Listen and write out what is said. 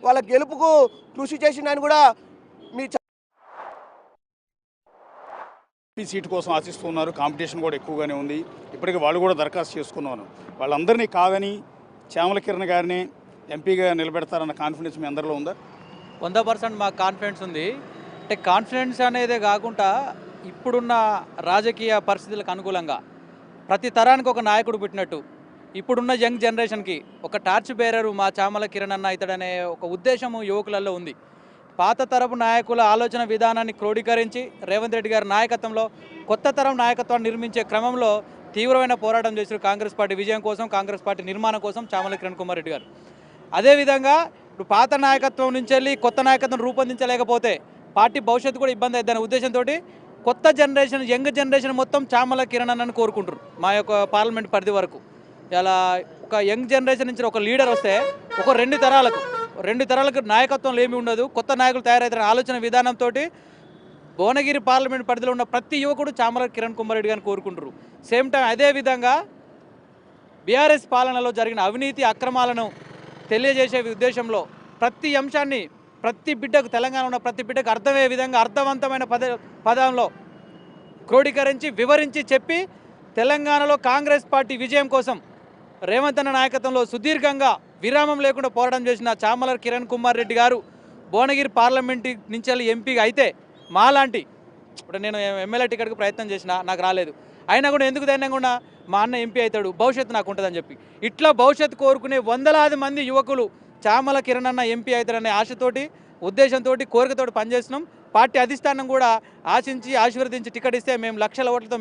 వాళ్ళ గెలుపుకు కృషి చేసిందని కూడా మీ సీటు కోసం ఆశిస్తున్నారు. కాంపిటీషన్ కూడా ఎక్కువగానే ఉంది. ఇప్పటికీ వాళ్ళు కూడా దరఖాస్తు చేసుకున్నారు. వాళ్ళందరినీ కాదని చామల కిరణ్ గారిని ఎంపీగా నిలబెడతారన్న కాన్ఫిడెన్స్ మీ అందరిలో ఉందా? 100% మాకు కాన్ఫిడెన్స్ ఉంది. అంటే కాన్ఫిడెన్స్ అనేదే కాకుండా ఇప్పుడున్న రాజకీయ పరిస్థితులకు అనుకూలంగా ప్రతి తరానికి ఒక నాయకుడు పుట్టినట్టు ఇప్పుడున్న యంగ్ జనరేషన్కి ఒక టార్చ్ బేరరు మా చామల కిరణ్ అన్న ఇతడనే ఒక ఉద్దేశము యువకులలో ఉంది. పాత తరపు నాయకుల ఆలోచన విధానాన్ని క్రోడీకరించి రేవంత్ రెడ్డి గారి నాయకత్వంలో కొత్త తరం నాయకత్వాన్ని నిర్మించే క్రమంలో తీవ్రమైన పోరాటం చేసిన కాంగ్రెస్ పార్టీ విజయం కోసం, కాంగ్రెస్ పార్టీ నిర్మాణం కోసం చామల కిరణ్ కుమార్ రెడ్డి గారు. అదేవిధంగా ఇప్పుడు పాత నాయకత్వం నుంచి వెళ్ళి కొత్త నాయకత్వం రూపొందించలేకపోతే పార్టీ భవిష్యత్తు కూడా ఇబ్బంది అవుతుందనే ఉద్దేశంతో కొత్త జనరేషన్, యంగ్ జనరేషన్ మొత్తం చామల కిరణ్ అన్నని కోరుకుంటారు. మా యొక్క పార్లమెంట్ పరిధి వరకు ఇలా ఒక యంగ్ జనరేషన్ నుంచి ఒక లీడర్ వస్తే ఒక రెండు తరాలకు నాయకత్వంలో ఏమీ ఉండదు, కొత్త నాయకులు తయారవుతారనే ఆలోచన విధానంతో భువనగిరి పార్లమెంట్ పరిధిలో ఉన్న ప్రతి యువకుడు చామల కిరణ్ కుమార్ రెడ్డి గారిని కోరుకుంటారు. సేమ్ టైం అదేవిధంగా బీఆర్ఎస్ పాలనలో జరిగిన అవినీతి అక్రమాలను తెలియజేసే ఉద్దేశంలో ప్రతి అంశాన్ని ప్రతి బిడ్డకు, తెలంగాణ ఉన్న ప్రతి బిడ్డకు అర్థమయ్యే విధంగా అర్థవంతమైన పదంలో క్రోడీకరించి వివరించి చెప్పి తెలంగాణలో కాంగ్రెస్ పార్టీ విజయం కోసం రేవంత్ అన్న నాయకత్వంలో సుదీర్ఘంగా విరామం లేకుండా పోరాటం చేసిన చామల కిరణ్ కుమార్ రెడ్డి గారు భువనగిరి పార్లమెంట్ నుంచి వెళ్ళి ఎంపీగా అయితే మాలాంటి ఇప్పుడు నేను ఎమ్మెల్యే టికెట్కి ప్రయత్నం చేసిన, నాకు రాలేదు. అయినా కూడా ఎందుకు ధైర్యంగా మా అన్న ఎంపీ అవుతాడు, భవిష్యత్తు నాకు ఉంటుందని చెప్పి ఇట్లా భవిష్యత్తు కోరుకునే వందలాది మంది యువకులు చామల కిరణ్ అన్న ఎంపీ అవుతారనే ఆశతోటి, ఉద్దేశంతో, కోరికతోటి పనిచేస్తున్నాం. పార్టీ అధిష్టానం కూడా ఆశించి ఆశీర్వదించి టికెట్ ఇస్తే మేము లక్షల ఓట్లతో